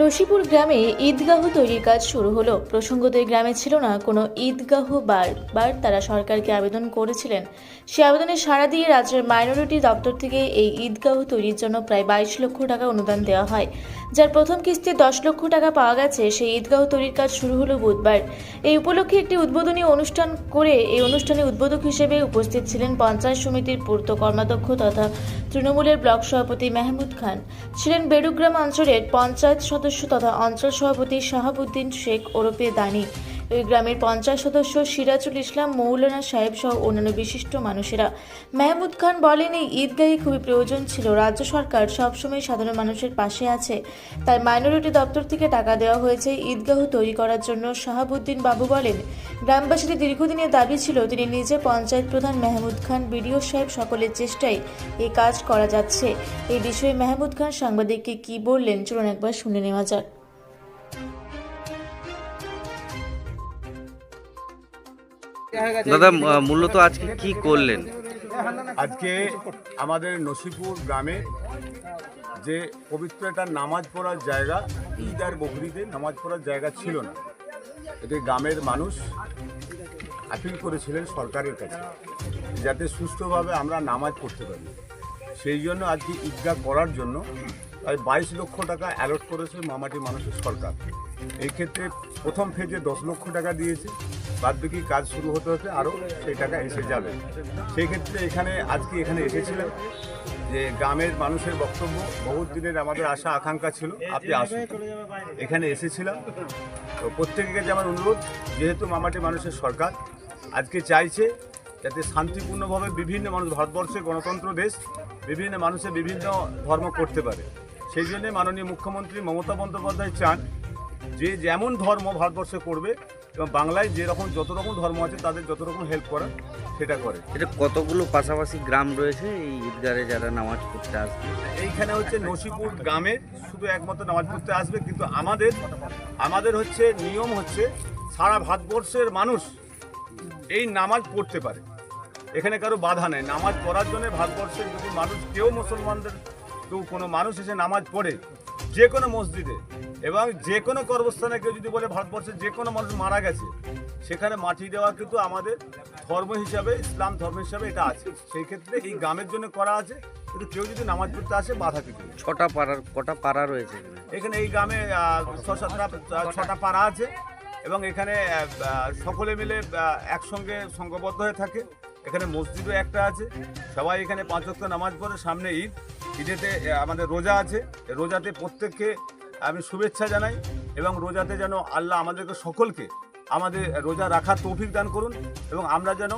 নসিপুর গ্রামে ঈদগাহ তৈরির কাজ শুরু হলো। প্রসঙ্গত এই গ্রামে ছিল না কোনো ঈদগাহ। বারবার তারা সরকারকে আবেদন করেছিলেন। সে আবেদনে সাড়া দিয়ে রাজ্যের মাইনরিটি দপ্তর থেকে এই ঈদগাহ তৈরির জন্য প্রায় 22 লক্ষ টাকা অনুদান দেওয়া হয়, যার প্রথম কিস্তি 10 লক্ষ টাকা পাওয়া গেছে। সেই ঈদগাহ তৈরির কাজ শুরু হলো বুধবার। এই উপলক্ষে একটি উদ্বোধনী অনুষ্ঠান করে এই অনুষ্ঠানে উদ্বোধক হিসেবে উপস্থিত ছিলেন পঞ্চায়েত সমিতির পূর্ত কর্মাধ্যক্ষ তথা তৃণমূলের ব্লক সভাপতি মেহমুদ খান, ছিলেন বেড়ুগ্রাম অঞ্চলের পঞ্চায়েত সদস্য তথা অঞ্চল সভাপতি শাহাবুদ্দিন শেখ ওরফে দানি, ওই গ্রামের পঞ্চায়েত সদস্য সিরাজুল ইসলাম, মৌলানা সাহেব সহ অন্যান্য বিশিষ্ট মানুষেরা। মেহমুদ খান বলেন, এই ঈদগাহি খুবই প্রয়োজন ছিল। রাজ্য সরকার সবসময় সাধারণ মানুষের পাশে আছে, তাই মাইনরিটি দপ্তর থেকে টাকা দেওয়া হয়েছে ঈদগাহ তৈরি করার জন্য। শাহাবুদ্দিন বাবু বলেন, গ্রামবাসীদের দীর্ঘদিনের দাবি ছিল, তিনি নিজে পঞ্চায়েত প্রধান মেহমুদ খান, বিডিও সাহেব সকলের চেষ্টায় এই কাজ করা যাচ্ছে। এই বিষয়ে মেহমুদ খান সাংবাদিককে কি বললেন চলুন একবার শুনে নেওয়া যাক। দাদা, মূলত আজকে কি করলেন? আজকে আমাদের নসিপুর গ্রামে যে পবিত্র একটা নামাজ পড়ার জায়গা, ঈদ আর বকরিতে নামাজ পড়ার জায়গা ছিল না, এতে গ্রামের মানুষ আপিল করেছিলেন সরকারের কাছে যাতে সুষ্ঠুভাবে আমরা নামাজ পড়তে পারি। সেই জন্য আজকে ঈদগাহ করার জন্য প্রায় 22 লক্ষ টাকা অ্যালট করেছে মামাটি মানুষের সরকার। এই ক্ষেত্রে প্রথম ফেজে 10 লক্ষ টাকা দিয়েছে, বাদবাকি কাজ শুরু হতে হতে আরও সেই টাকা এসে যাবে। সেই ক্ষেত্রে আজকে এখানে এসেছিলাম যে গ্রামের মানুষের বক্তব্য, বহুত দিনের আমাদের আশা আকাঙ্ক্ষা ছিল আপনি আসুন, এখানে এসেছিলাম। তো প্রত্যেকের কাছে আমার অনুরোধ, যেহেতু মামাটি মানুষের সরকার আজকে চাইছে যাতে শান্তিপূর্ণভাবে বিভিন্ন মানুষ, ভারতবর্ষের গণতন্ত্র দেশ, বিভিন্ন মানুষের বিভিন্ন ধর্ম করতে পারে। সেই জন্যে মাননীয় মুখ্যমন্ত্রী মমতা বন্দ্যোপাধ্যায় চান যে যেমন ধর্ম ভারতবর্ষে করবে এবং বাংলায় যেরকম যত রকম ধর্ম আছে তাদের যত রকম হেল্প করা সেটা করে। এটা কতগুলো পাশাপাশি গ্রাম রয়েছে এই ঈদগাহে যারা নামাজ পড়তে আসবে? এইখানে হচ্ছে নসিপুর গ্রামে শুধু একমাত্র নামাজ পড়তে আসবে, কিন্তু আমাদের হচ্ছে নিয়ম হচ্ছে সারা ভারতবর্ষের মানুষ এই নামাজ পড়তে পারে, এখানে কারো বাধা নেই। নামাজ পড়ার জন্য ভারতবর্ষের যদি মানুষ মুসলমানদের কেউ কোনো মানুষ এসে নামাজ পড়ে যে কোনো মসজিদে এবং যে কোনো কর্মস্থানে, কেউ যদি বলে ভারতবর্ষের যে কোনো মানুষ মারা গেছে সেখানে মাটি দেওয়া কিন্তু আমাদের ধর্ম হিসাবে, ইসলাম ধর্ম হিসাবে এটা আছে। সেই ক্ষেত্রে এই গ্রামের জন্য করা আছে, কিন্তু কেউ যদি নামাজ পড়তে আসে বাধা কিছু। কটা পাড়া রয়েছে এখানে? এই গ্রামে 6-7টা পাড়া আছে এবং এখানে সকলে মিলে একসঙ্গে সংঘবদ্ধ হয়ে থাকে। এখানে মসজিদও একটা আছে, সবাই এখানে 5 ওয়াক্ত নামাজ পড়ে। সামনে ঈদেতে আমাদের রোজা আছে, রোজাতে প্রত্যেককে আমি শুভেচ্ছা জানাই এবং রোজাতে যেন আল্লাহ আমাদেরকে সকলকে আমাদের রোজা রাখার তৌফিক দান করুন এবং আমরা যেন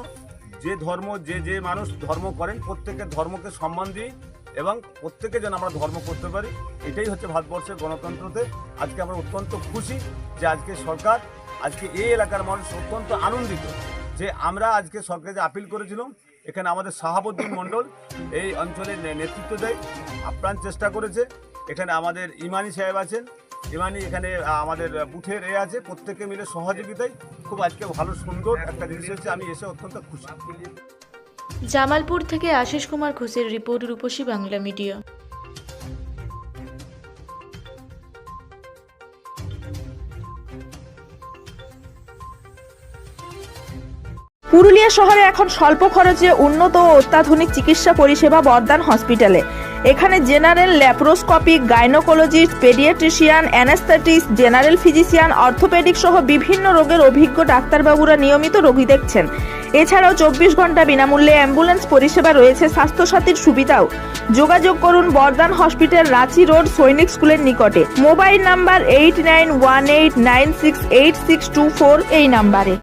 যে ধর্ম যে মানুষ ধর্ম করেন প্রত্যেকের ধর্মকে সম্মান দিই এবং প্রত্যেকে যেন আমরা ধর্ম করতে পারি। এটাই হচ্ছে ভারতবর্ষের গণতন্ত্রতে। আজকে আমরা অত্যন্ত খুশি যে আজকে সরকার, আজকে এই এলাকার মানুষ অত্যন্ত আনন্দিত যে আমরা আজকে সরকারে যে আপিল করেছিলাম, এখানে আমাদের শাহাবুদ্দিন মণ্ডল এই অঞ্চলের নেতৃত্ব দেয়, আপ্রাণ চেষ্টা করেছে। এখানে আমাদের ইমানি সাহেব আছেন, ইমানি এখানে আমাদের বুথের আছে, প্রত্যেকে মিলে সহযোগিতায় খুব আজকে ভালো সুন্দর একটা জিনিস হচ্ছে। আমি এসে অত্যন্ত খুশি। জামালপুর থেকে আশিস কুমার ঘোষের রিপোর্ট, রূপসী বাংলা মিডিয়া। পুরুলিয়া শহরে এখন স্বল্প খরচে উন্নত ও অত্যাধুনিক চিকিৎসা পরিষেবা বর্দান হসপিটালে। এখানে general, laparoscopic, gynaecologist, paediatrician, anaesthetist, general physician, orthopaedic সহ বিভিন্ন রোগের অভিজ্ঞ ডাক্তারবাবুরা নিয়মিত রোগী দেখছেন। এছাড়াও 24 ঘন্টা বিনামূল্যে অ্যাম্বুলেন্স পরিষেবা রয়েছে, স্বাস্থ্যসাথীর সুবিধাও। যোগাযোগ করুন বর্দান হসপিটাল, রাঁচি রোড, সৈনিক স্কুলের নিকটে। মোবাইল নাম্বার 8918968624 এই নাম্বারে।